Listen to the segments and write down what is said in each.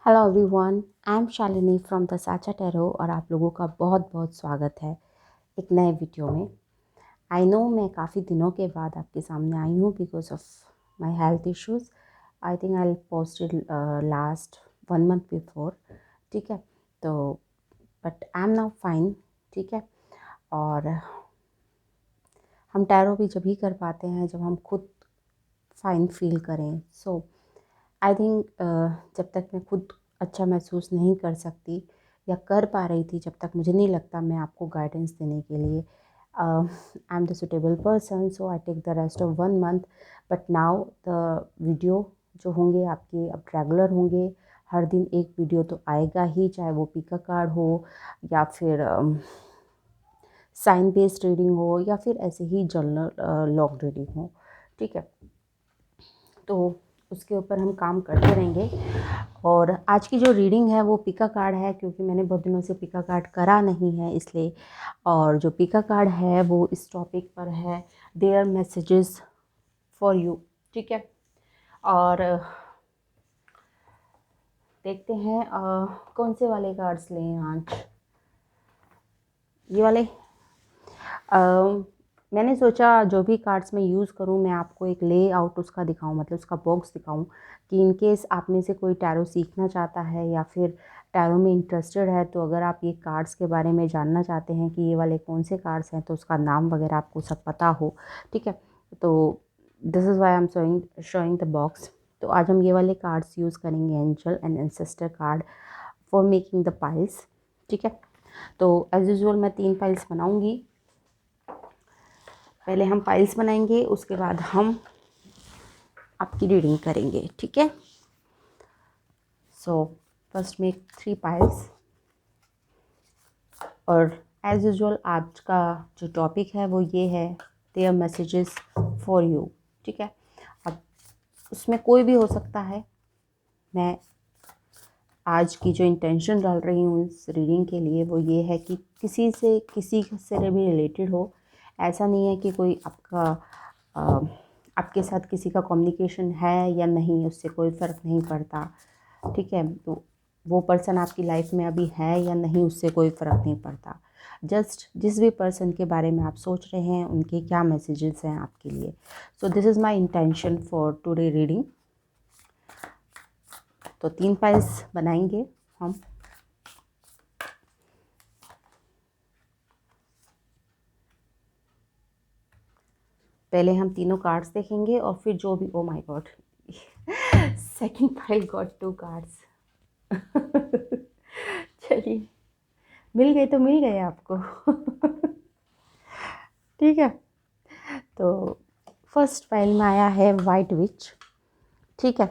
Hello everyone, I am Shalini from the साचा tarot और आप लोगों का बहुत बहुत स्वागत है एक नए वीडियो में। आई नो मैं काफ़ी दिनों के बाद आपके सामने आई हूँ because of my health issues. I think I posted last 1 month before. ठीक है, तो but I am now fine. ठीक है, और हम टैरो भी जब ही कर पाते हैं जब हम खुद फाइन फील करें। सो आई थिंक जब तक मैं खुद अच्छा महसूस नहीं कर सकती या कर पा रही थी, जब तक मुझे नहीं लगता मैं आपको गाइडेंस देने के लिए I am the suitable person. So I take the rest of 1 month, but now the video जो होंगे आपके अब रेगुलर होंगे। हर दिन एक वीडियो तो आएगा ही, चाहे वो पिका कार्ड हो या फिर साइन बेस्ड रीडिंग हो या फिर ऐसे ही जर्नल लॉग रीडिंग हो। ठीक है, तो उसके ऊपर हम काम करते रहेंगे। और आज की जो रीडिंग है वो पिका कार्ड है, क्योंकि मैंने बहुत दिनों से पिका कार्ड करा नहीं है इसलिए। और जो पिका कार्ड है वो इस टॉपिक पर है, देयर मैसेजेस फॉर यू। ठीक है, और देखते हैं कौन से वाले कार्ड्स लें आज। ये वाले मैंने सोचा जो भी कार्ड्स मैं यूज़ करूं मैं आपको एक ले आउट उसका दिखाऊं, मतलब उसका बॉक्स दिखाऊं कि इन केस आप में से कोई टैरो सीखना चाहता है या फिर टैरो में इंटरेस्टेड है, तो अगर आप ये कार्ड्स के बारे में जानना चाहते हैं कि ये वाले कौन से कार्ड्स हैं तो उसका नाम वगैरह आपको सब पता हो। ठीक है, तो this is why I am showing the box. तो आज हम ये वाले कार्ड्स यूज़ करेंगे, angel and ancestor card for making the piles. ठीक है, तो एज यूजल मैं 3 पाइल्स बनाऊंगी। पहले हम पाइल्स बनाएंगे, उसके बाद हम आपकी रीडिंग करेंगे। ठीक है, सो फर्स्ट मेक 3 पाइल्स। और एज यूजुअल आज का जो टॉपिक है वो ये है, देयर मैसेजेस फॉर यू। ठीक है, अब उसमें कोई भी हो सकता है। मैं आज की जो इंटेंशन डाल रही हूँ इस रीडिंग के लिए वो ये है कि किसी से भी रिलेटेड हो। ऐसा नहीं है कि कोई आपके साथ किसी का कम्युनिकेशन है या नहीं, उससे कोई फ़र्क नहीं पड़ता। ठीक है, तो वो पर्सन आपकी लाइफ में अभी है या नहीं उससे कोई फ़र्क नहीं पड़ता। जस्ट जिस भी पर्सन के बारे में आप सोच रहे हैं उनके क्या मैसेजेस हैं आपके लिए। सो this is my intention for today reading. तो 3 पाइल्स बनाएंगे हम। पहले हम तीनों कार्ड्स देखेंगे और फिर जो भी, oh my God, second pile got 2 cards. चलिए, मिल गए तो मिल गए आपको। ठीक है, तो फर्स्ट पाइल में आया है वाइट विच। ठीक है,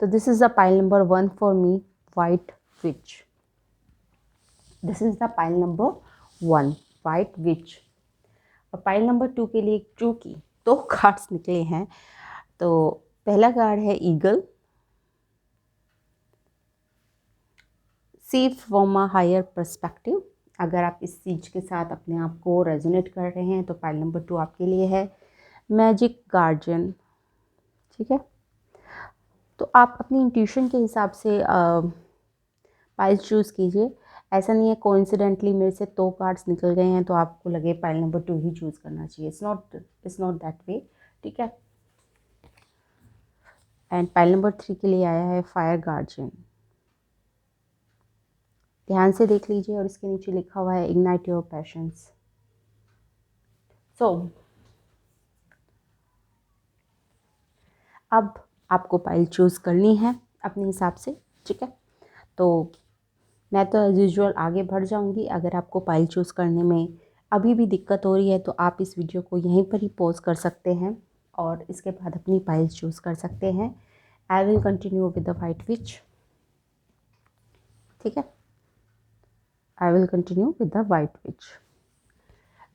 तो this is the pile number 1 for me, white witch. This is the pile number 1, white witch. और पाइल नंबर 2 के लिए चूंकि 2 कार्ड्स निकले हैं, तो पहला कार्ड है eagle, see from a higher perspective. अगर आप इस चीज़ के साथ अपने आप को रेजोनेट कर रहे हैं तो पाइल नंबर 2 आपके लिए है। Magic guardian. ठीक है, तो आप अपनी इंट्यूशन के हिसाब से पाइल चूज़ कीजिए। ऐसा नहीं है कोइंसिडेंटली मेरे से 2 कार्ड्स निकल गए हैं तो आपको लगे पाइल नंबर 2 ही चूज़ करना चाहिए। It's not that way. ठीक है, एंड पाइल नंबर 3 के लिए आया है फायर गार्जियन। ध्यान से देख लीजिए और इसके नीचे लिखा हुआ है इग्नाइट योर पैशंस। सो अब आपको पाइल चूज़ करनी है अपने हिसाब से। ठीक है, तो मैं तो एज यूजुअल आगे बढ़ जाऊंगी। अगर आपको पाइल चूज़ करने में अभी भी दिक्कत हो रही है तो आप इस वीडियो को यहीं पर ही पॉज कर सकते हैं और इसके बाद अपनी पाइल चूज़ कर सकते हैं। I will continue with the white witch. ठीक है, I will continue with the white witch.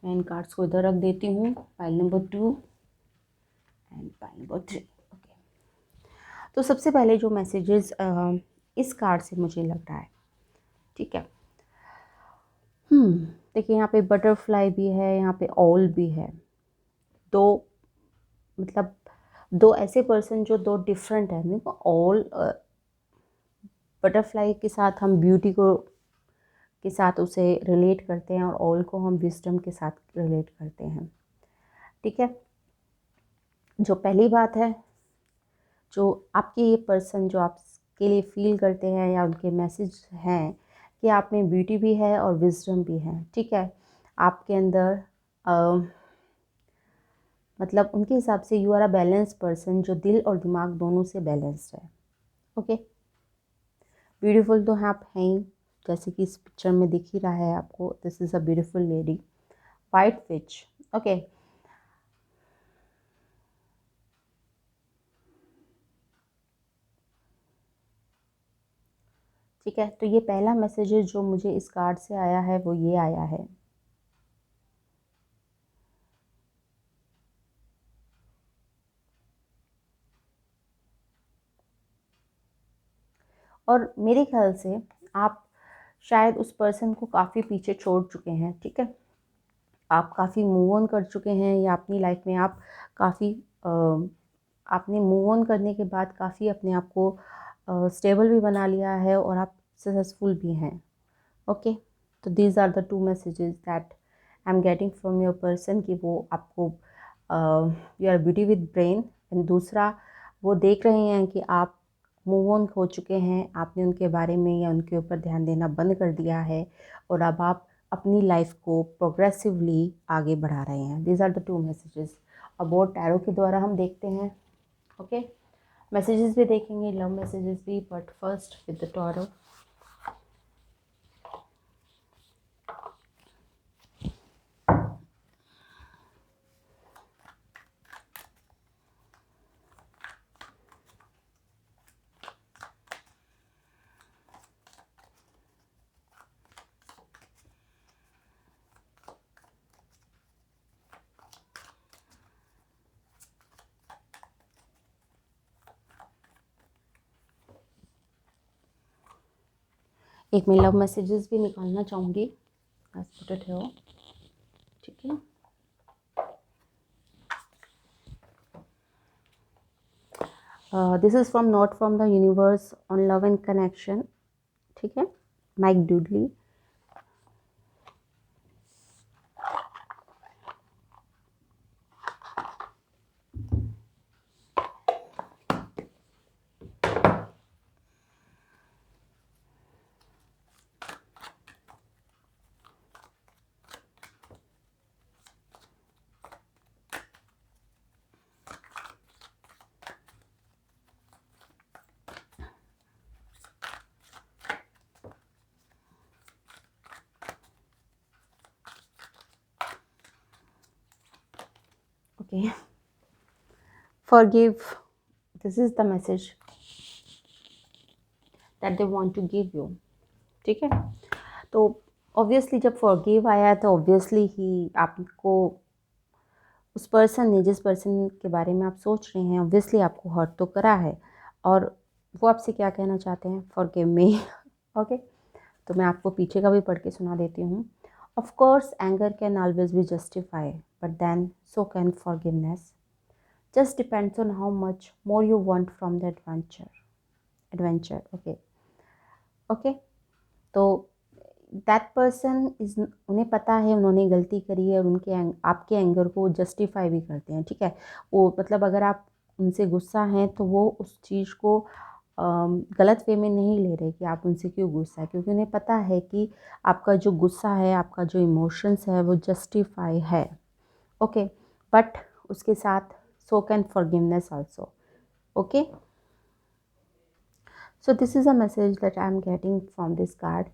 मैं इन कार्ड्स को इधर रख देती हूँ, pile number 2 and pile number 3। Okay, तो सबसे पहले जो मैसेजेस इस कार्ड से मुझे लग रहा है, ठीक है, देखिए यहाँ पे बटरफ्लाई भी है, यहाँ पे ऑल भी है। दो, मतलब 2 ऐसे पर्सन जो 2 डिफरेंट है। मेरे को ऑल बटरफ्लाई के साथ हम ब्यूटी को के साथ उसे रिलेट करते हैं और ऑल को हम विजडम के साथ रिलेट करते हैं। ठीक है, जो पहली बात है, जो आपके ये पर्सन जो आपके लिए फील करते हैं या उनके मैसेज हैं कि आप में ब्यूटी भी है और विजडम भी है। ठीक है, आपके अंदर मतलब उनके हिसाब से you are a balance person, जो दिल और दिमाग दोनों से बैलेंस्ड है। ओके, ब्यूटीफुल तो आप हैं ही, जैसे कि इस पिक्चर में दिख ही रहा है आपको। This is a beautiful lady, white fish. Okay, ठीक है, तो ये पहला मैसेज है जो मुझे इस कार्ड से आया है, वो ये आया है। और मेरे ख्याल से आप शायद उस पर्सन को काफ़ी पीछे छोड़ चुके हैं। ठीक है, आप काफ़ी मूव ऑन कर चुके हैं, या अपनी लाइफ में आप काफ़ी आपने मूव ऑन करने के बाद काफ़ी अपने आप को स्टेबल भी बना लिया है और आप सक्सेसफुल भी हैं। ओके, तो these are the two messages that I am getting from your person, कि वो आपको you are beauty with brain. And दूसरा, वो देख रहे हैं कि आप मूव ऑन हो चुके हैं, आपने उनके बारे में या उनके ऊपर ध्यान देना बंद कर दिया है और अब आप अपनी लाइफ को प्रोग्रेसिवली आगे बढ़ा रहे हैं। These are the two messages. और बोर्ड टैरो के द्वारा हम देखते हैं। ओके, मैसेजेस भी देखेंगे, लव मैसेजेस भी, but first with the tarot. एक मैं लव मैसेजेस भी निकालना चाहूँगी, पुट इट हियर। ठीक है, this is from not from the universe on love and connection. ठीक है, mic डूडली। Okay, forgive, this is the message that they want to give you। ठीक है, तो ऑब्वियसली जब फॉरगिव आया है तो ऑब्वियसली ही आपको उस पर्सन ने, जिस पर्सन के बारे में आप सोच रहे हैं, ऑब्वियसली आपको हर्ट तो करा है और वो आपसे क्या कहना चाहते हैं, फॉरगिव मी। ओके, तो मैं आपको पीछे का भी पढ़ के सुना देती हूँ। Of course anger can always be justify, but then so can forgiveness. Just depends on how much more you want from the adventure. Okay okay, तो दैट पर्सन इज, उन्हें पता है उन्होंने गलती करी है और उनके आपके एंगर को जस्टिफाई भी करते हैं। ठीक है, वो मतलब अगर आप उनसे गुस्सा हैं तो वो उस चीज़ को गलत वे में नहीं ले रहे कि आप उनसे क्यों गुस्सा है, क्योंकि उन्हें पता है कि आपका जो गुस्सा है, आपका जो इमोशंस है, वो जस्टिफाई है। ओके, बट उसके साथ सो can forgiveness also. Okay, so this is a message that I am getting from this card.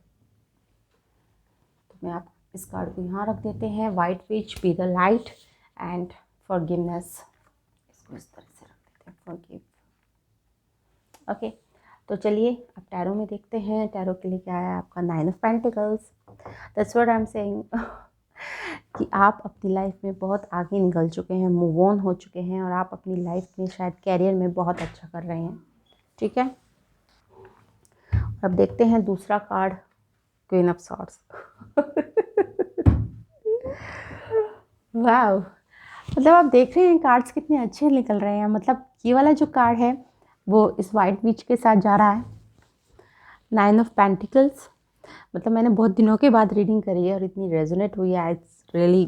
तो मैं आप इस कार्ड को यहाँ रख देते हैं। White which, be the light and forgiveness. इसको इस तरह से रख देते हैं, फॉरगिव। ओके, तो चलिए अब टैरो में देखते हैं। टैरो के लिए क्या है आपका, 9 of pentacles. That's what I am saying कि आप अपनी लाइफ में बहुत आगे निकल चुके हैं, मूव ऑन हो चुके हैं और आप अपनी लाइफ में शायद कैरियर में बहुत अच्छा कर रहे हैं। ठीक है, अब देखते हैं दूसरा कार्ड, क्वीन ऑफ सॉर्ड्स। वाह, मतलब आप देख रहे हैं कार्ड्स कितने अच्छे निकल रहे हैं। मतलब ये वाला जो कार्ड है वो इस वाइट विच के साथ जा रहा है। 9 ऑफ पेंटिकल्स, मतलब मैंने बहुत दिनों के बाद रीडिंग करी है और इतनी रेजोनेट हुई है, इट्स रियली,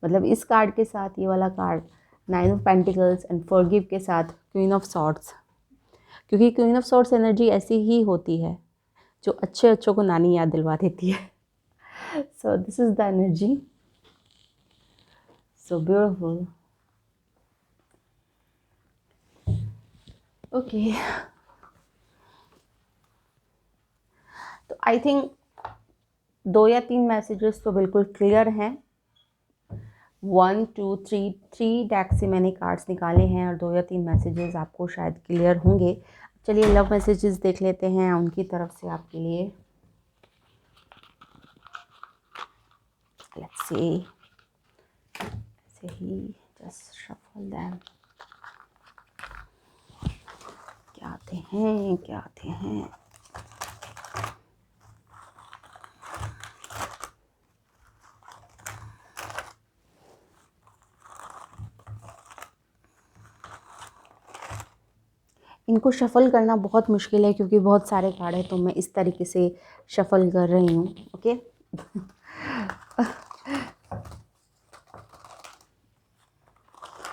मतलब इस कार्ड के साथ ये वाला card 9 of pentacles and forgive के साथ क्वीन ऑफ सॉर्ड्स, क्योंकि क्वीन ऑफ सॉर्ड्स एनर्जी ऐसी ही होती है जो अच्छे अच्छों को नानी याद दिलवा देती है. So this is the energy, so beautiful. Okay, तो आई थिंक 2 या 3 मैसेजेस तो बिल्कुल क्लियर हैं. 1 2 3 डेक से मैंने कार्ड्स निकाले हैं और 2 या 3 मैसेजेस आपको शायद क्लियर होंगे. चलिए लव मैसेजेस देख लेते हैं उनकी तरफ से आपके लिए. लेट्स सी, ऐसे ही जस्ट शफल देम. क्या आते हैं, क्या आते हैं. इनको शफ़ल करना बहुत मुश्किल है क्योंकि बहुत सारे कार्ड हैं, तो मैं इस तरीके से शफ़ल कर रही हूँ. ओके.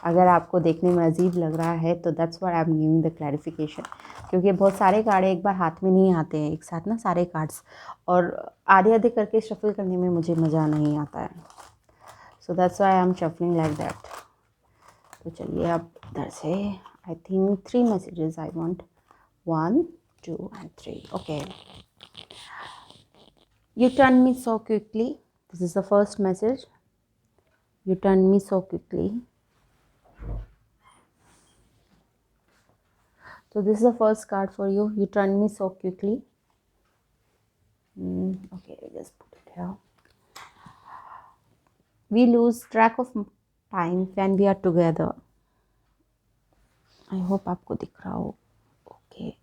अगर आपको देखने में अजीब लग रहा है तो that's why I am giving the clarification, क्योंकि बहुत सारे कार्ड एक बार हाथ में नहीं आते हैं एक साथ ना, सारे कार्ड्स, और आधे आधे करके शफ़ल करने में मुझे मज़ा नहीं आता है. So that's why I am shuffling like that. तो चलिए अब इधर से I think 3 messages I want. 1 2 and 3. Okay. You turned me so quickly. This is the first message. You turned me so quickly. So this is the first card for you. You turned me so quickly. Okay, just put it here. We lose track of time when we are together. I hope आपको दिख रहा हो. Okay.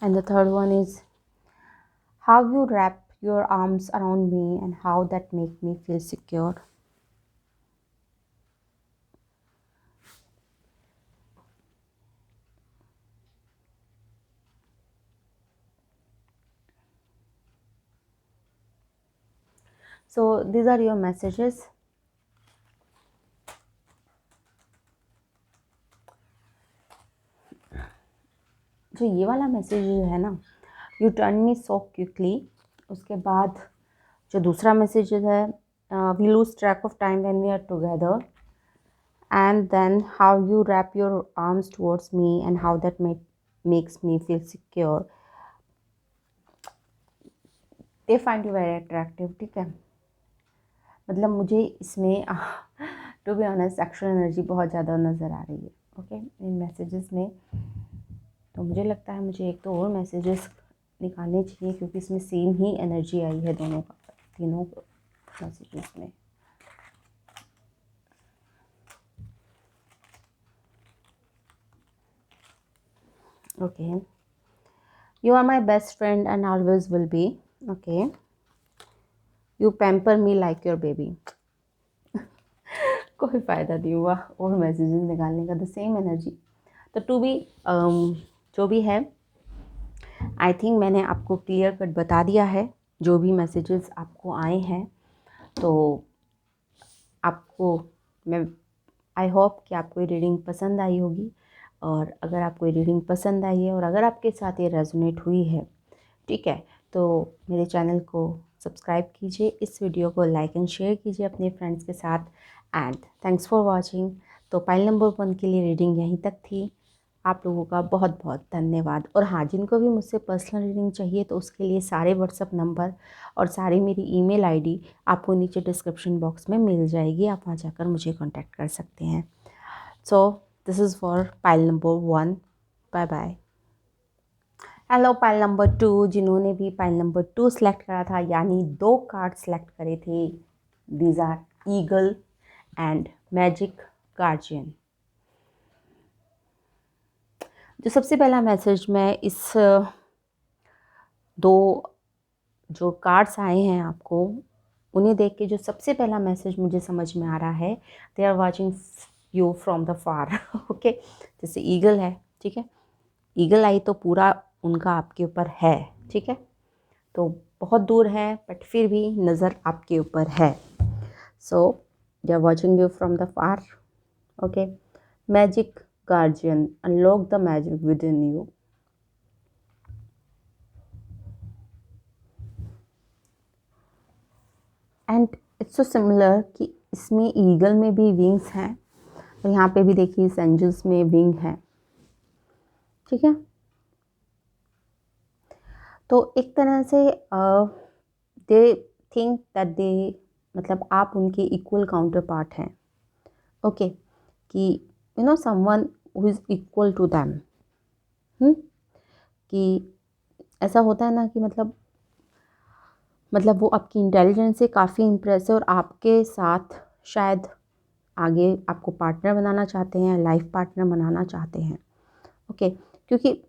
And the third one is how you wrap your arms around me and how that make me feel secure. So these are your messages. जो ये वाला message है ना, you turn me so quickly, उसके बाद जो दूसरा message है, we lose track of time when we are together, and then how you wrap your arms towards me and how that makes me feel secure. They find you very attractive. ठीक है, मतलब मुझे इसमें to be honest sexual energy बहुत ज़्यादा नज़र आ रही है. ओके, इन मैसेजेस में तो मुझे लगता है मुझे एक तो और मैसेजेस निकालने चाहिए क्योंकि इसमें सेम ही एनर्जी आई है दोनों का, तीनों मैसेजेस में. Okay, you are my best friend and always will be. Okay, you pamper me like your baby. कोई फ़ायदा नहीं हुआ और मैसेजेस निकालने का, द सेम एनर्जी. तो टू बी जो भी है, आई थिंक मैंने आपको क्लियर कट बता दिया है जो भी मैसेजेस आपको आए हैं. तो आपको मैं आई होप कि आपको ये रीडिंग पसंद आई होगी, और अगर आपको ये रीडिंग पसंद आई है और अगर आपके साथ ये रेजोनेट हुई है, ठीक है, तो मेरे चैनल को सब्सक्राइब कीजिए, इस वीडियो को लाइक एंड शेयर कीजिए अपने फ्रेंड्स के साथ. And thanks for watching. तो पाइल नंबर 1 के लिए रीडिंग यहीं तक थी. आप लोगों का बहुत बहुत धन्यवाद. और हाँ, जिनको भी मुझसे पर्सनल रीडिंग चाहिए तो उसके लिए सारे व्हाट्सअप नंबर और सारी मेरी ईमेल आईडी आपको नीचे डिस्क्रिप्शन बॉक्स में मिल जाएगी. आप वहाँ जाकर मुझे कांटेक्ट कर सकते हैं. So this is for pile number 1. Bye bye. Hello pile number 2, जिन्होंने भी पाइल नंबर 2 सेलेक्ट करा था, यानी 2 कार्ड सेलेक्ट करे थे. These are eagle and magic guardian. जो सबसे पहला मैसेज मैं इस 2 जो कार्ड्स आए हैं आपको, उन्हें देख के जो सबसे पहला मैसेज मुझे समझ में आ रहा है, they are watching you from the far. Okay, जैसे ईगल है, ठीक है, ईगल आई तो पूरा उनका आपके ऊपर है, ठीक है, तो बहुत दूर है बट फिर भी नज़र आपके ऊपर है। So they are watching you from the far. Okay, magic guardian, unlock the magic within you. And it's so similar कि इसमें ईगल में भी विंग्स हैं, और यहाँ पे भी देखिए इस एंजल्स में विंग है, ठीक है। तो एक तरह से दे थिंक दैट दे, मतलब आप उनके इक्वल काउंटर पार्ट हैं। ओके, कि you know someone who is equal to them. कि ऐसा होता है ना कि मतलब वो आपकी इंटेलिजेंस से काफ़ी इम्प्रेस है और आपके साथ शायद आगे आपको पार्टनर बनाना चाहते हैं, लाइफ पार्टनर बनाना चाहते हैं। ओके, क्योंकि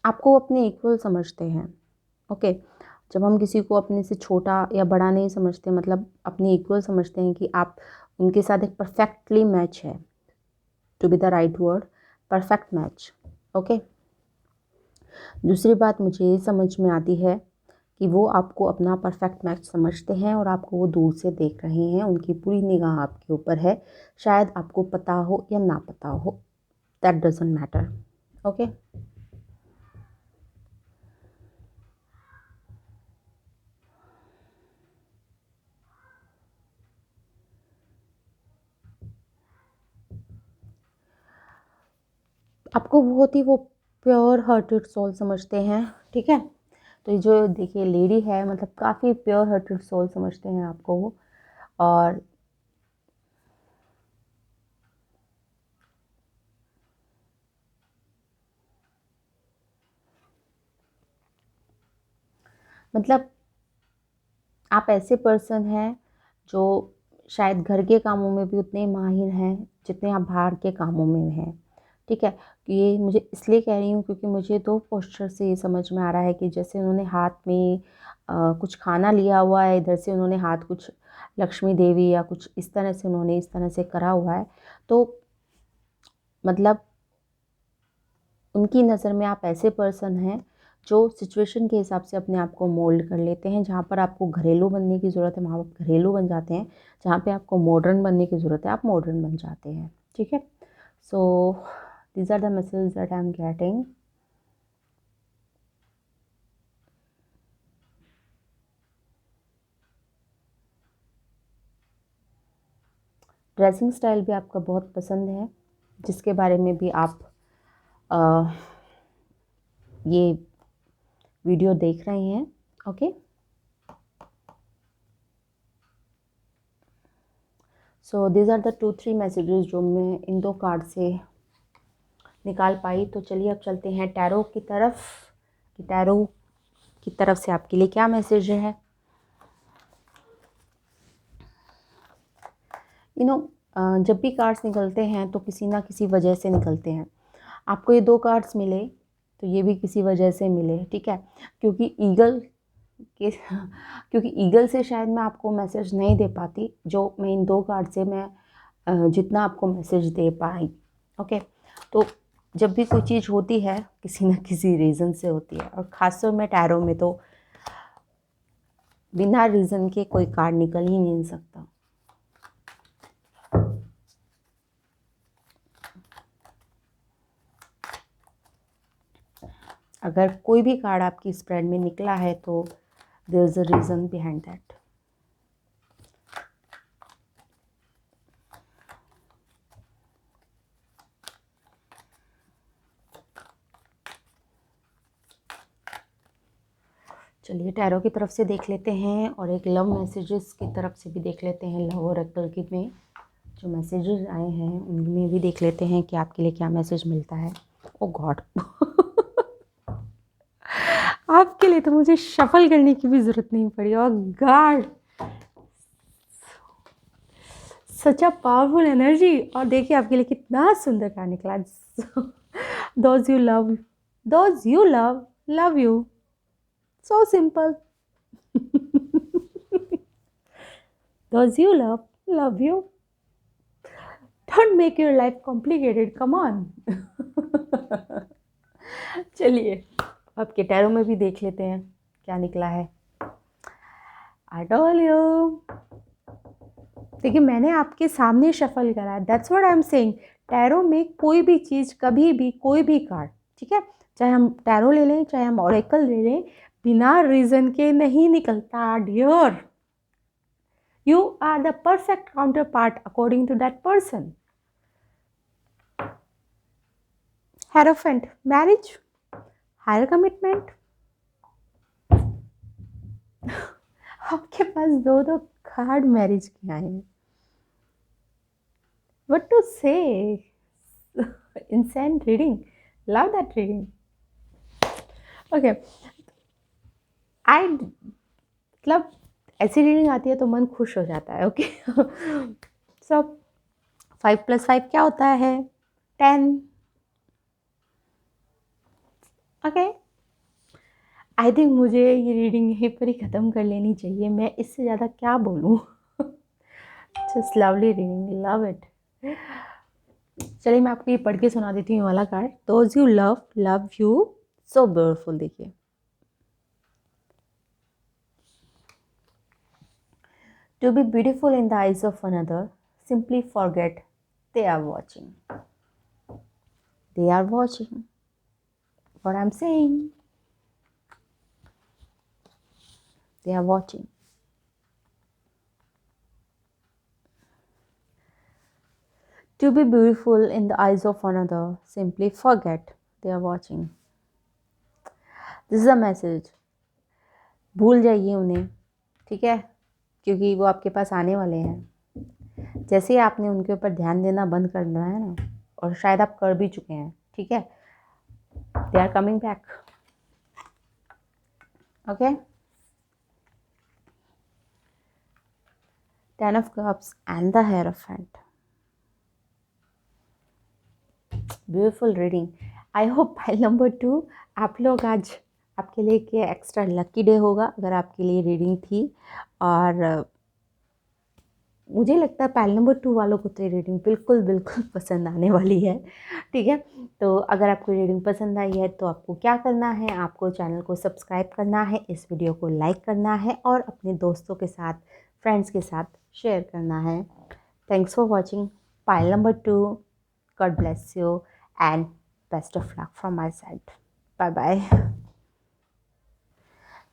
आपको अपने इक्वल समझते हैं। ओके, जब हम किसी को अपने से छोटा या बड़ा नहीं समझते, मतलब अपने इक्वल समझते हैं कि आप उनके साथ एक परफेक्टली मैच है, to be the right word, perfect match. Okay, दूसरी बात मुझे ये समझ में आती है कि वो आपको अपना परफेक्ट मैच समझते हैं और आपको वो दूर से देख रहे हैं, उनकी पूरी निगाह आपके ऊपर है, शायद आपको पता हो या ना पता हो, दैट डजंट मैटर। ओके, आपको बहुत ही वो प्योर हार्टेड सोल समझते हैं, ठीक है। तो ये जो देखिए लेडी है, मतलब काफ़ी प्योर हार्टेड सोल समझते हैं आपको वो। और मतलब आप ऐसे पर्सन हैं जो शायद घर के कामों में भी उतने माहिर हैं जितने आप बाहर के कामों में हैं, ठीक है। कि ये मुझे इसलिए कह रही हूँ क्योंकि मुझे दो पोस्चर से ये समझ में आ रहा है कि जैसे उन्होंने हाथ में कुछ खाना लिया हुआ है, इधर से उन्होंने हाथ कुछ लक्ष्मी देवी या कुछ इस तरह से उन्होंने इस तरह से करा हुआ है। तो मतलब उनकी नज़र में आप ऐसे पर्सन हैं जो सिचुएशन के हिसाब से अपने आप को मोल्ड कर लेते हैं। जहाँ पर आपको घरेलू बनने की ज़रूरत है वहाँ आप घरेलू बन जाते हैं, जहाँ पे आपको मॉडर्न बनने की ज़रूरत है आप मॉडर्न बन जाते हैं, ठीक है। So these are the messages that I am getting. Dressing style भी आपका बहुत पसंद है, जिसके बारे में भी आप आ, ये वीडियो देख रहे हैं। Okay, so these are the 2-3 messages जो मैं इन दो कार्ड से निकाल पाई। तो चलिए अब चलते हैं टैरो की तरफ, कि टैरो की तरफ से आपके लिए क्या मैसेज है। यू नो, जब भी कार्ड्स निकलते हैं तो किसी ना किसी वजह से निकलते हैं। आपको ये दो कार्ड्स मिले तो ये भी किसी वजह से मिले, ठीक है। क्योंकि ईगल के क्योंकि ईगल से शायद मैं आपको मैसेज नहीं दे पाती जो मैं इन दो कार्ड से मैं जितना आपको मैसेज दे पाई। ओके, तो जब भी कोई चीज़ होती है किसी ना किसी रीज़न से होती है, और ख़ासतौर में टैरो में तो बिना रीज़न के कोई कार्ड निकल ही नहीं सकता। अगर कोई भी कार्ड आपकी स्प्रेड में निकला है तो there is a reason behind that. चलिए टैरो की तरफ से देख लेते हैं और एक लव मैसेजेस की तरफ से भी देख लेते हैं। लव ओरेकल की में जो मैसेजेस आए हैं उनमें भी देख लेते हैं कि आपके लिए क्या मैसेज मिलता है। ओ गॉड आपके लिए तो मुझे शफल करने की भी ज़रूरत नहीं पड़ी। और God, such a powerful energy. और देखिए आपके लिए कितना सुंदर कार्ड निकला। Those you love, those you love, love you, so simple. Those you love you. Don't make your life complicated. Come on. चलिए आपके टैरो में भी देख लेते हैं क्या निकला है. I told you. देखिए मैंने आपके सामने शफल करा. That's what I am saying. Tarot में कोई भी चीज़ कभी भी कोई भी कार्ड, ठीक है, चाहे हम टैरो ले लें चाहे हम ऑरेकल ले लें, बिना रीज़न के नहीं निकलता dear. You are the perfect counterpart according to that person. Hierophant, marriage, higher commitment. आपके पास दो कार्ड मैरिज के आए हैं. What to say? Insane reading. Love that reading. Okay. मतलब ऐसी रीडिंग आती है तो मन खुश हो जाता है. ओके. सो 5 + 5 क्या होता है? 10. ओके. आई थिंक मुझे ये रीडिंग यहीं पर ही ख़त्म कर लेनी चाहिए. मैं इससे ज़्यादा क्या बोलूँ. Just lovely reading. Love it. चलिए मैं आपको ये पढ़ के सुना देती हूँ वाला card. Those you love you. So beautiful. देखिए. To be beautiful in the eyes of another, simply forget they are watching. They are watching what I'm saying. They are watching. To be beautiful in the eyes of another, simply forget they are watching. This is a message. भूल जाइए उन्हें, ठीक है, क्योंकि वो आपके पास आने वाले हैं. जैसे ही आपने उनके ऊपर ध्यान देना बंद करना है ना, और शायद आप कर भी चुके हैं, ठीक है, they are coming back. Okay. 10 of Cups and the Hierophant. Beautiful reading. I hope pile number 2 आप लोग आज आपके लिए क्या एक्स्ट्रा लकी डे होगा अगर आपके लिए रीडिंग थी. और मुझे लगता है पाइल नंबर 2 वालों को तो ये रीडिंग बिल्कुल पसंद आने वाली है. ठीक है. तो अगर आपको रीडिंग पसंद आई है तो आपको क्या करना है, आपको चैनल को सब्सक्राइब करना है, इस वीडियो को लाइक करना है और अपने दोस्तों के साथ, फ्रेंड्स के साथ शेयर करना है. Thanks for watching pile number 2. God bless you and best of luck from my side. Bye bye.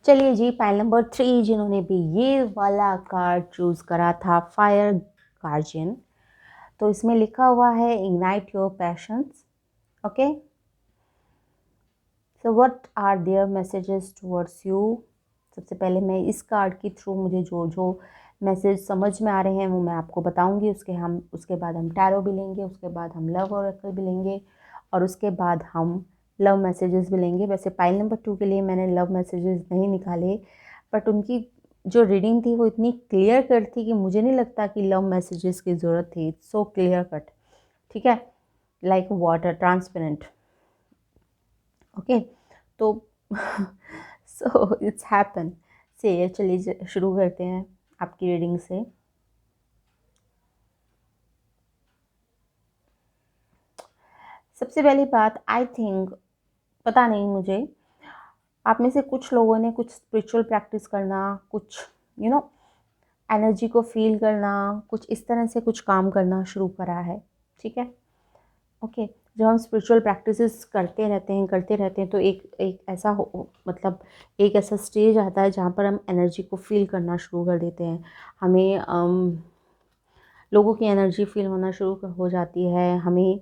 चलिए जी, पाइल नंबर 3 जिन्होंने भी ये वाला कार्ड चूज़ करा था, फायर गार्जियन, तो इसमें लिखा हुआ है ignite your passions. Okay. So what are their messages towards you. सबसे पहले मैं इस कार्ड के थ्रू मुझे जो मैसेज समझ में आ रहे हैं वो मैं आपको बताऊंगी. उसके बाद हम टैरो भी लेंगे, उसके बाद हम लव ऑरेकल भी लेंगे और उसके बाद हम लव मैसेजेस भी लेंगे. वैसे पाइल नंबर 2 के लिए मैंने लव मैसेजेस नहीं निकाले, बट उनकी जो रीडिंग थी वो इतनी क्लियर कट थी कि मुझे नहीं लगता कि लव मैसेजेस की ज़रूरत थी. सो क्लियर कट, ठीक है, लाइक वाटर, ट्रांसपेरेंट. ओके. तो सो इट्स हैपन से. चलिए शुरू करते हैं आपकी रीडिंग से. सबसे पहली बात, आई थिंक, पता नहीं मुझे, आप में से कुछ लोगों ने कुछ स्पिरिचुअल प्रैक्टिस करना, कुछ एनर्जी को फील करना, कुछ इस तरह से कुछ काम करना शुरू करा है. ठीक है. ओके. जब हम स्पिरिचुअल प्रैक्टिसेस करते रहते हैं तो एक ऐसा मतलब एक ऐसा स्टेज आता है जहाँ पर हम एनर्जी को फील करना शुरू कर देते हैं. हमें लोगों की एनर्जी फील होना शुरू हो जाती है. हमें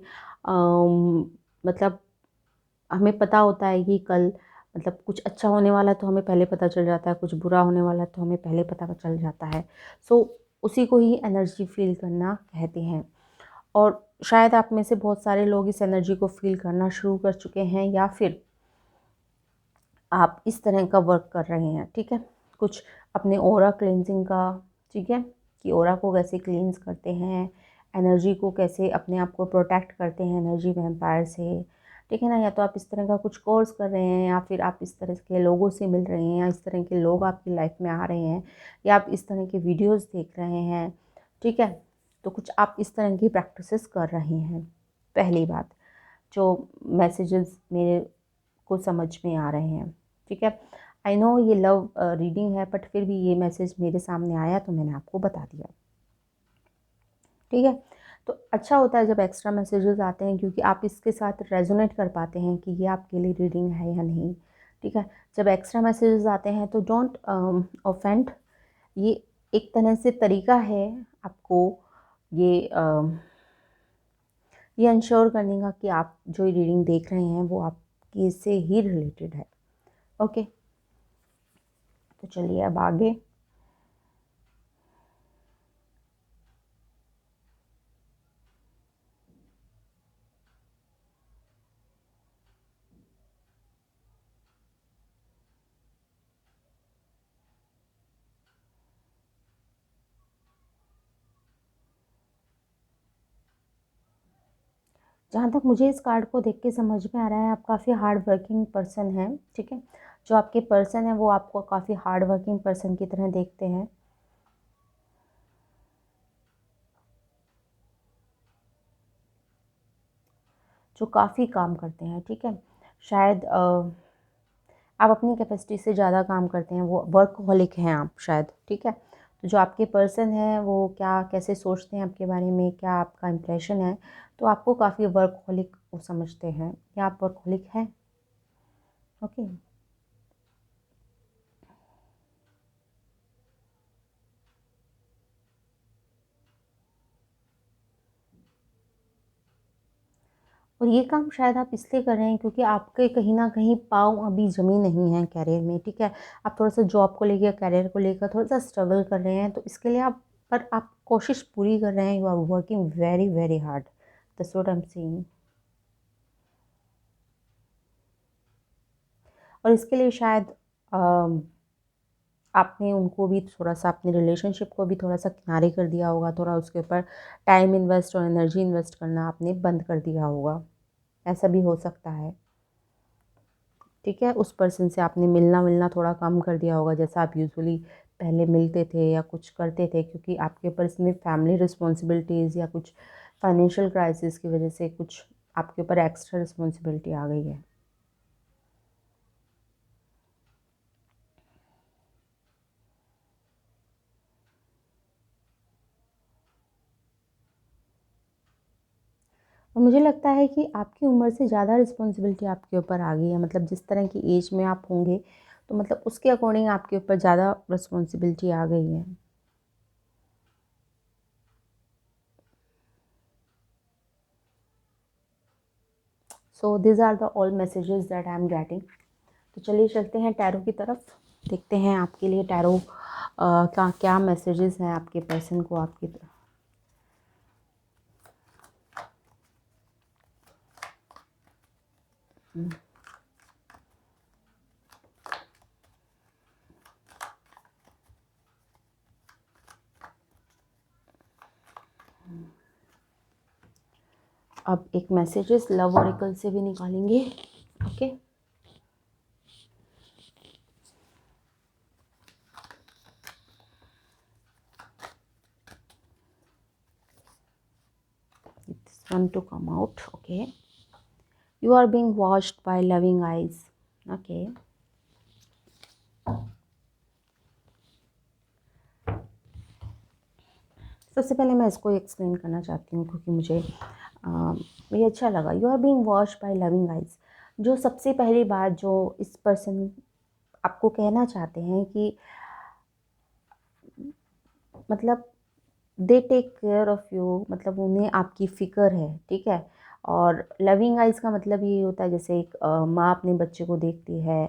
मतलब हमें पता होता है कि कल मतलब कुछ अच्छा होने वाला है तो हमें पहले पता चल जाता है, कुछ बुरा होने वाला है तो हमें पहले पता चल जाता है. सो उसी को ही एनर्जी फील करना कहते हैं. और शायद आप में से बहुत सारे लोग इस एनर्जी को फील करना शुरू कर चुके हैं या फिर आप इस तरह का वर्क कर रहे हैं. ठीक है. कुछ अपने ऑरा क्लेंजिंग का, ठीक है, कि ऑरा को कैसे क्लींस करते हैं, एनर्जी को कैसे अपने आप को प्रोटेक्ट करते हैं एनर्जी वैम्पायर से. ठीक है ना। या तो आप इस तरह का कुछ कोर्स कर रहे हैं, या फिर आप इस तरह के लोगों से मिल रहे हैं, या इस तरह के लोग आपकी लाइफ में आ रहे हैं, या आप इस तरह के वीडियोस देख रहे हैं। ठीक है, तो कुछ आप इस तरह की प्रैक्टिसेस कर रहे हैं। पहली बात, जो मैसेजेस मेरे को समझ में आ रहे हैं। ठीक है, आई नो ये लव रीडिंग है, बट फिर भी ये मैसेज मेरे सामने आया तो मैंने आपको बता दिया। ठीक है, तो अच्छा होता है जब एक्स्ट्रा मैसेजेस आते हैं, क्योंकि आप इसके साथ रेजोनेट कर पाते हैं कि ये आपके लिए रीडिंग है या नहीं। ठीक है, जब एक्स्ट्रा मैसेजेस आते हैं तो डोंट ऑफेंड। ये एक तरह से तरीका है आपको ये इंश्योर करने का कि आप जो रीडिंग देख रहे हैं वो आपके से ही रिलेटेड है। ओके, तो चलिए अब आगे। जहाँ तक मुझे इस कार्ड को देख के समझ में आ रहा है, आप काफ़ी हार्ड वर्किंग पर्सन हैं। ठीक है, जो आपके पर्सन है वो आपको काफ़ी हार्ड वर्किंग पर्सन की तरह देखते हैं। जो काफ़ी काम करते हैं। ठीक है, शायद आप अपनी कैपेसिटी से ज़्यादा काम करते हैं, वो वर्कहोलिक हैं आप शायद। ठीक है, तो जो आपके पर्सन हैं वो क्या कैसे सोचते हैं आपके बारे में, क्या आपका इम्प्रेशन है, तो आपको काफ़ी वर्कहोलिक वो समझते हैं, या आप वर्कहोलिक हैं। ओके, और ये काम शायद आप इसलिए कर रहे हैं क्योंकि आपके कहीं न कहीं पाँव अभी जमी नहीं हैं करियर में। ठीक है, आप थोड़ा-सा जॉब को लेके, करियर को लेकर थोड़ा-सा स्ट्रगल कर रहे हैं, तो इसके लिए आप कोशिश पूरी कर रहे हैं। You are working very, very hard, that's what I am seeing. और इसके लिए शायद आपने उनको भी थोड़ा-सा, अपने रिलेशनशिप को भी थोड़ा-सा किनारे कर दिया होगा, थोड़ा उसके ऊपर टाइम इन्वेस्ट और एनर्जी इन्वेस्ट करना आपने बंद कर दिया होगा, ऐसा भी हो सकता है। ठीक है, उस पर्सन से आपने मिलना थोड़ा कम कर दिया होगा, जैसा आप यूजुअली पहले मिलते थे या कुछ करते थे, क्योंकि आपके ऊपर इसमें फैमिली रिस्पॉन्सिबिलिटीज़ या कुछ फाइनेंशियल क्राइसिस की वजह से कुछ आपके ऊपर एक्स्ट्रा रिस्पॉन्सिबिलिटी आ गई है। और मुझे लगता है कि आपकी उम्र से ज़्यादा रिस्पॉन्सिबिलिटी आपके ऊपर आ गई है, मतलब जिस तरह की एज में आप होंगे, तो मतलब उसके अकॉर्डिंग आपके ऊपर ज़्यादा रिस्पॉन्सिबिलिटी आ गई है। So this are the all messages that I am getting. तो चलिए चलते हैं टैरो की तरफ, देखते हैं आपके लिए टैरो का क्या मैसेजेस हैं आपके पर्सन को आपकी तरफ। अब एक मैसेजेस लव ऑरिकल से भी निकालेंगे। Okay, this one to come out. Okay, you are being watched by loving eyes. Okay, सबसे पहले मैं इसको एक्सप्लेन करना चाहती हूँ, क्योंकि मुझे अच्छा लगा। You are being watched by loving eyes. जो सबसे पहली बात जो इस पर्सन आपको कहना चाहते हैं कि मतलब they take care of you, मतलब उन्हें आपकी फ़िक्र है। ठीक है, और लविंग आइज़ का मतलब ये होता है जैसे एक माँ अपने बच्चे को देखती है।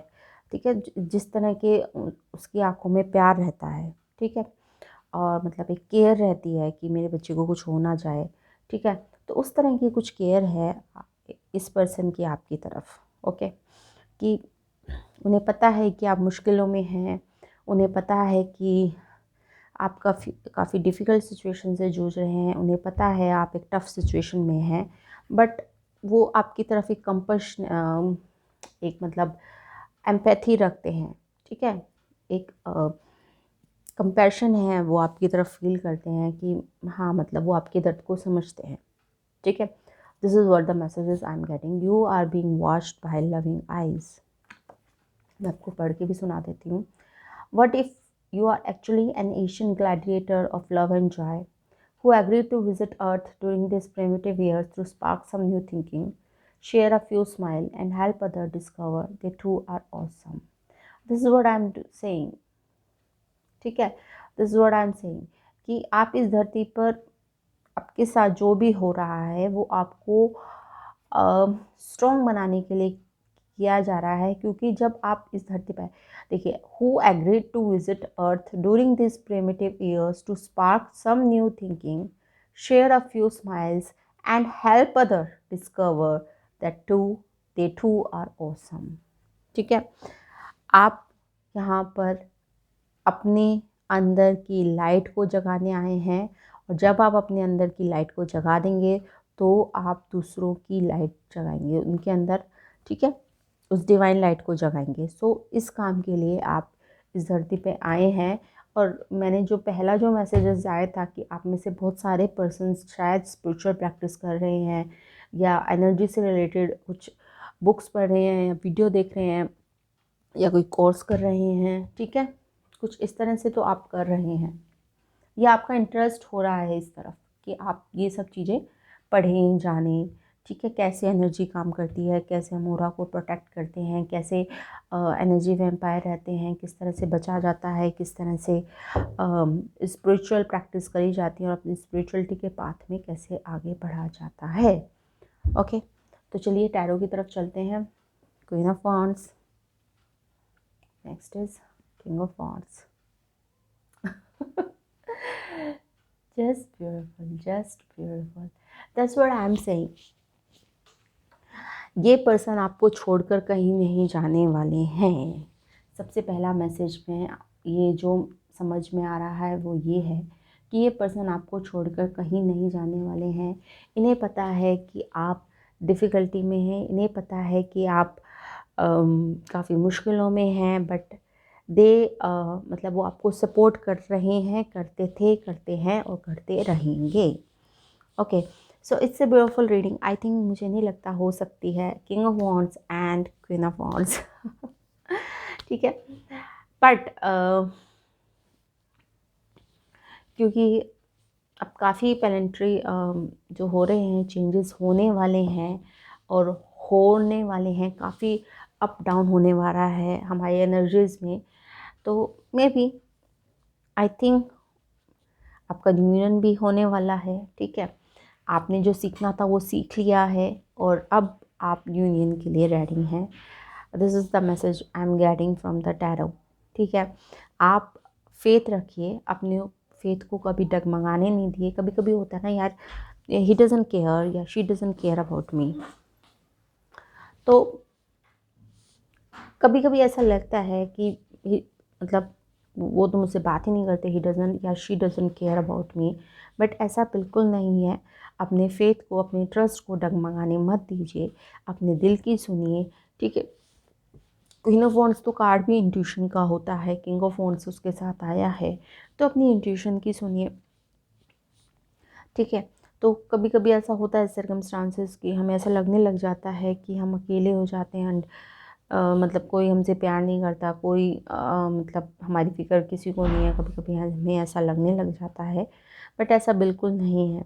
ठीक है, जिस तरह के उसकी आँखों में प्यार रहता है। ठीक है, और मतलब एक केयर रहती है कि मेरे बच्चे को कुछ हो ना जाए। ठीक है, तो उस तरह की कुछ केयर है इस पर्सन की आपकी तरफ। ओके, कि उन्हें पता है कि आप मुश्किलों में हैं, उन्हें पता है कि आप काफ़ी डिफ़िकल्ट सिचुएशन से जूझ रहे हैं, उन्हें पता है आप एक टफ़ सिचुएशन में हैं, बट वो आपकी तरफ एक कंपैशन, एक मतलब एम्पैथी रखते हैं, ठीक है, एक कंपैशन है, वो आपकी तरफ फील करते हैं कि हाँ मतलब वो आपके दर्द को समझते हैं, ठीक है। This is what the messages I am getting. You are being watched by loving eyes. मैं आपको पढ़ के भी सुना देती हूँ। What if you are actually an ancient gladiator of love and joy who agreed to visit Earth during these primitive years to spark some new thinking, share a few smiles, and help others discover they too are awesome? This is what I'm saying, ठीक है। This is what I am saying कि आप इस धरती पर आपके साथ जो भी हो रहा है वो आपको स्ट्रॉन्ग बनाने के लिए किया जा रहा है, क्योंकि जब आप इस धरती पर देखिए, who agreed to visit earth during this primitive years to spark some new thinking, share a few smiles and help other discover that to they too are awesome, ठीक है। आप यहाँ पर अपने अंदर की लाइट को जगाने आए हैं, और जब आप अपने अंदर की लाइट को जगा देंगे तो आप दूसरों की लाइट जगाएंगे उनके अंदर, ठीक है, उस डिवाइन लाइट को जगाएंगे। सो इस काम के लिए आप इस धरती पे आए हैं। और मैंने जो पहला जो मैसेजेस आया था कि आप में से बहुत सारे पर्सन्स शायद स्पिरिचुअल प्रैक्टिस कर रहे हैं या एनर्जी से रिलेटेड कुछ बुक्स पढ़ रहे हैं या वीडियो देख रहे हैं या कोई कोर्स कर रहे हैं, ठीक है, कुछ इस तरह से तो आप कर रहे हैं, या आपका इंटरेस्ट हो रहा है इस तरफ कि आप ये सब चीज़ें पढ़ें जानें, ठीक है, कैसे एनर्जी काम करती है, कैसे हम ऑरा को प्रोटेक्ट करते हैं, कैसे एनर्जी वैम्पायर रहते हैं, किस तरह से बचा जाता है, किस तरह से स्पिरिचुअल प्रैक्टिस करी जाती है और अपनी स्पिरिचुअलिटी के पाथ में कैसे आगे बढ़ा जाता है। ओके, तो चलिए टैरो की तरफ चलते हैं। Queen of wands, next is king of wands. Just beautiful, just beautiful. That's what I'm saying. ये पर्सन आपको छोड़कर कहीं नहीं जाने वाले हैं। सबसे पहला मैसेज में ये जो समझ में आ रहा है वो ये है कि ये पर्सन आपको छोड़कर कहीं नहीं जाने वाले हैं। इन्हें पता है कि आप डिफ़िकल्टी में हैं, इन्हें पता है कि आप काफ़ी मुश्किलों में हैं, बट मतलब वो आपको सपोर्ट कर रहे हैं, करते थे, करते हैं और करते रहेंगे। Okay, so it's a beautiful reading. I think मुझे नहीं लगता हो सकती है king of wands and queen of wands, ठीक है, बट क्योंकि अब काफ़ी पेलेंट्री जो हो रहे हैं, चेंजेस होने वाले हैं और होने वाले हैं, काफ़ी अप डाउन होने वाला है हमारी एनर्जीज़ में। तो मे बी आई थिंक आपका यूनियन भी होने वाला है, ठीक है। आपने जो सीखना था वो सीख लिया है और अब आप यूनियन के लिए रेडी हैं। This is the message I am getting from the tarot, ठीक है। आप फेथ रखिए, अपने फेथ को कभी डगमगाने नहीं दिए। कभी कभी होता है ना यार, ही डजंट केयर या she doesn't care about me, तो कभी कभी ऐसा लगता है कि मतलब वो तो मुझसे बात ही नहीं करते, ही डजंट या she doesn't care about me, but ऐसा बिल्कुल नहीं है। अपने फेथ को, अपने ट्रस्ट को डगमगाने मत दीजिए, अपने दिल की सुनिए, ठीक है। क्वीन ऑफ वॉन्ड्स तो कार्ड भी इंट्यूशन का होता है, किंग ऑफ वॉन्ड्स उसके साथ आया है, तो अपनी इंट्यूशन की सुनिए, ठीक है। तो कभी कभी ऐसा होता है सर्कमस्टांसेस कि हमें ऐसा लगने लग जाता है कि हम अकेले हो जाते हैं, मतलब कोई हमसे प्यार नहीं करता, कोई मतलब हमारी फ़िक्र किसी को नहीं है, कभी कभी हमें ऐसा लगने लग जाता है, बट ऐसा बिल्कुल नहीं है,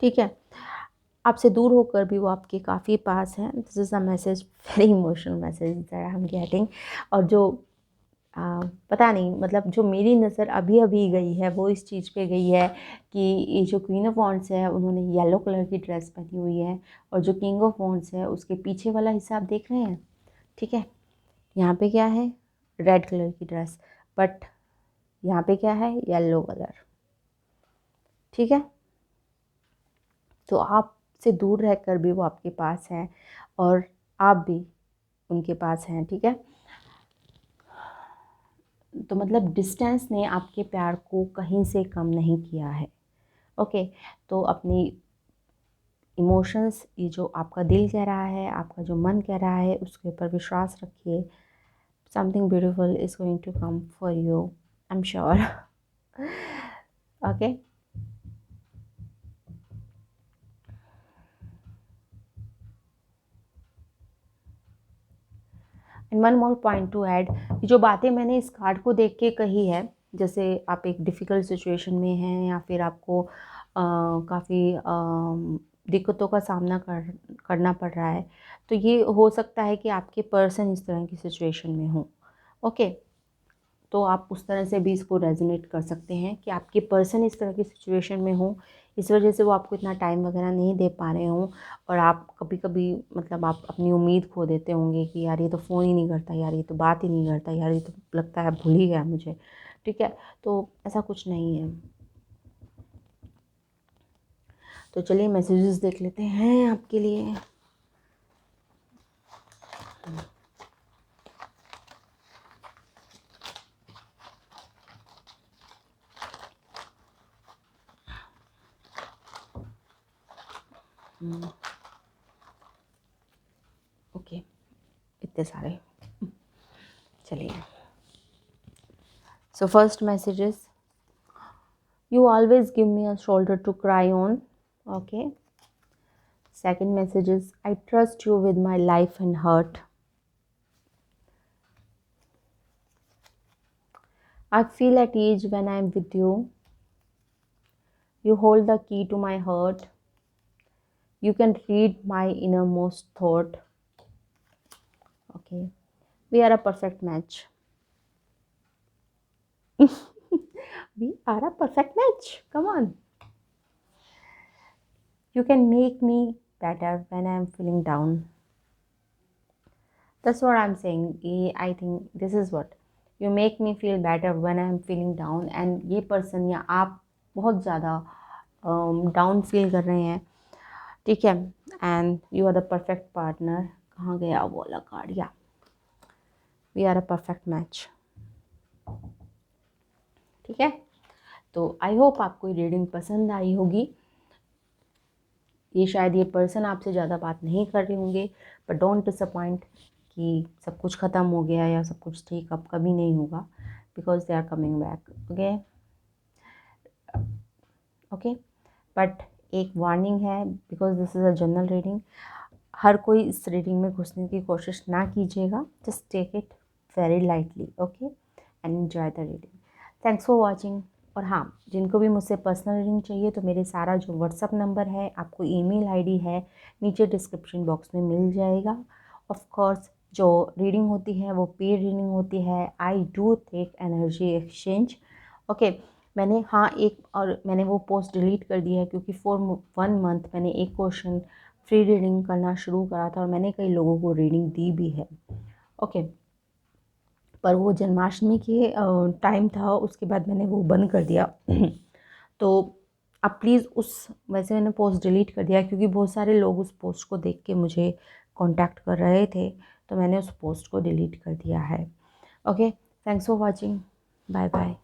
ठीक है। आपसे दूर होकर भी वो आपके काफ़ी पास हैं। This is a message, very emotional message that I am getting. और जो पता नहीं, मतलब जो मेरी नज़र अभी अभी गई है वो इस चीज़ पे गई है कि ये जो क्वीन ऑफ वॉन्ड्स है उन्होंने येलो कलर की ड्रेस पहनी हुई है, और जो किंग ऑफ वॉन्ड्स है उसके पीछे वाला हिस्सा आप देख रहे हैं, ठीक है। यहाँ पे क्या है, रेड कलर की ड्रेस, बट यहाँ पे क्या है, येलो कलर, ठीक है। तो आपसे दूर रहकर भी वो आपके पास हैं और आप भी उनके पास हैं, ठीक है। तो मतलब डिस्टेंस ने आपके प्यार को कहीं से कम नहीं किया है, ओके, तो अपनी इमोशंस, ये जो आपका दिल कह रहा है, आपका जो मन कह रहा है, उसके ऊपर विश्वास रखिए. Something beautiful is going to come for you, I am sure. Okay. And one more point to add, जो बातें मैंने इस कार्ड को देख के कही है, जैसे आप एक डिफ़िकल्ट सिचुएशन में हैं या फिर आपको काफ़ी दिक्कतों का सामना करना पड़ रहा है, तो ये हो सकता है कि आपके पर्सन इस तरह की सिचुएशन में हो. ओके, तो आप उस तरह से भी इसको रेजोनेट कर सकते हैं कि आपके पर्सन इस तरह की सिचुएशन में हो, इस वजह से वो आपको इतना टाइम वगैरह नहीं दे पा रहे हों, और आप कभी कभी मतलब आप अपनी उम्मीद खो देते होंगे कि यार ये तो फ़ोन ही नहीं करता, यार ये तो बात ही नहीं करता, यार ये तो लगता है भूल ही गया मुझे. ठीक है, तो ऐसा कुछ नहीं है. तो चलिए मैसेजेस देख लेते हैं आपके लिए. ओके, इतने सारे. चलिए, so first messages, you always give me a shoulder to cry on. Okay. Second message is, I trust you with my life and heart. I feel at ease when I'm with you. You hold the key to my heart. You can read my innermost thought. Okay. We are a perfect match. We are a perfect match. Come on. You can make me better when I'm feeling down. That's what I'm saying. I think this is what you make me feel better when I'm feeling down. And ये person या आप बहुत ज़्यादा down feel कर रहे हैं, ठीक है, and you are the perfect partner. कहाँ गया वो वाला कार्ड? या we are a perfect match. ठीक है, तो आई होप आपको ये रीडिंग पसंद आई होगी. ये शायद ये पर्सन आपसे ज़्यादा बात नहीं कर रहे होंगे, बट डोंट डिसअपॉइंट कि सब कुछ ख़त्म हो गया या सब कुछ ठीक अब कभी नहीं होगा, because they are coming back. Okay. Okay, but एक वार्निंग है, because this is a general reading. हर कोई इस रीडिंग में घुसने की कोशिश ना कीजिएगा. Just take it very lightly. Okay, and enjoy the reading. Thanks for watching. और हाँ, जिनको भी मुझसे पर्सनल रीडिंग चाहिए तो मेरे सारा जो व्हाट्सअप नंबर है, आपको ईमेल आईडी है, नीचे डिस्क्रिप्शन बॉक्स में मिल जाएगा. ऑफ कोर्स जो रीडिंग होती है वो पेड रीडिंग होती है. I do take energy exchange. Okay, मैंने मैंने वो पोस्ट डिलीट कर दिया है, क्योंकि फॉर 1 मंथ मैंने एक क्वेश्चन फ्री रीडिंग करना शुरू करा था और मैंने कई लोगों को रीडिंग दी भी है. ओके, पर वो जन्माष्टमी के टाइम था, उसके बाद मैंने वो बंद कर दिया. तो आप प्लीज़ वैसे मैंने पोस्ट डिलीट कर दिया, क्योंकि बहुत सारे लोग उस पोस्ट को देख के मुझे कांटेक्ट कर रहे थे, तो मैंने उस पोस्ट को डिलीट कर दिया है. Okay, thanks for watching. Bye bye.